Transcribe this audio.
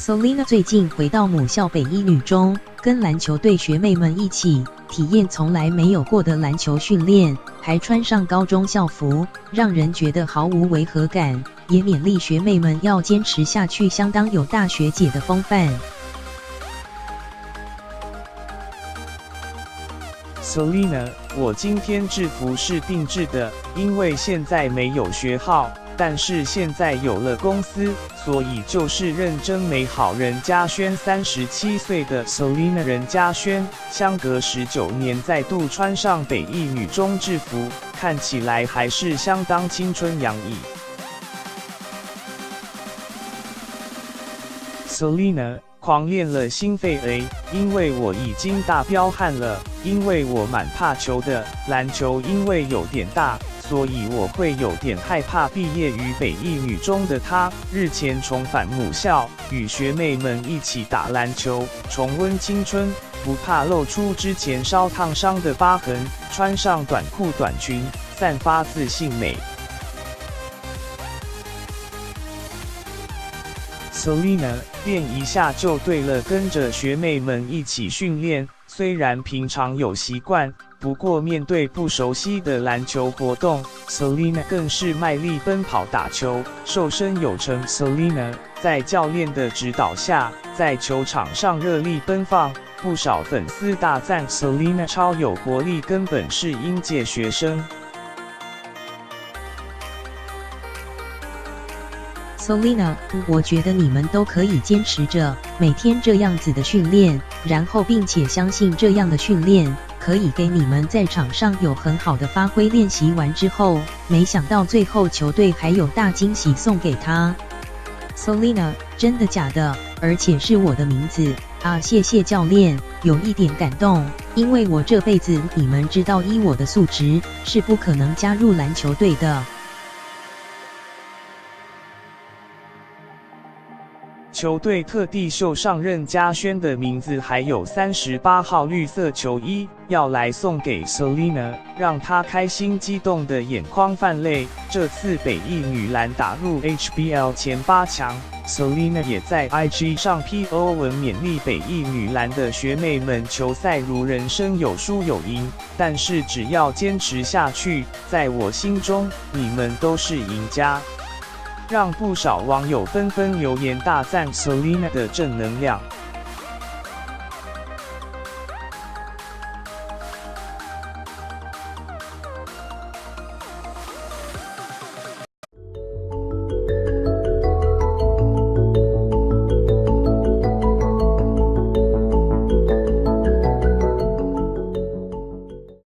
Selina 最近回到母校北一女中，跟篮球队学妹们一起体验从来没有过的篮球训练，还穿上高中校服，让人觉得毫无违和感，也勉励学妹们要坚持下去，相当有大学姐的风范。Selina， 我今天制服是定制的，因为现在没有学号。但是现在有了公司，所以就是认真美好。任嘉萱37岁的 Selina 任嘉萱，相隔19年再度穿上北一女中制服，看起来还是相当青春洋溢。Selina 狂练了心肺 A， 因为我已经大彪悍了，因为我蛮怕球的，篮球因为有点大。所以我会有点害怕。毕业于北一女中的她，日前重返母校，与学妹们一起打篮球，重温青春，不怕露出之前烧烫伤的疤痕，穿上短裤短裙，散发自信美。Selina 练一下就对了，跟着学妹们一起训练，虽然平常有习惯。不过，面对不熟悉的篮球活动 ，Selina 更是卖力奔跑打球，瘦身有成。Selina 在教练的指导下，在球场上热力奔放，不少粉丝大赞 Selina 超有活力，根本是应届学生。Selina， 我觉得你们都可以坚持着，每天这样子的训练，然后并且相信这样的训练。可以给你们在场上有很好的发挥。练习完之后，没想到最后球队还有大惊喜送给他。Selina， 真的假的？而且是我的名字啊！谢谢教练，有一点感动，因为我这辈子你们知道，依我的素质是不可能加入篮球队的。球队特地绣上任嘉萱的名字，还有38号绿色球衣，要来送给 Selina， 让她开心激动的眼眶泛泪。这次北一女篮打入 HBL 前8强 ，Selina 也在 IG 上 PO 文勉励北一女篮的学妹们，球赛如人生，有输有赢，但是只要坚持下去，在我心中，你们都是赢家。让不少网友纷纷留言大赞 Selina 的正能量。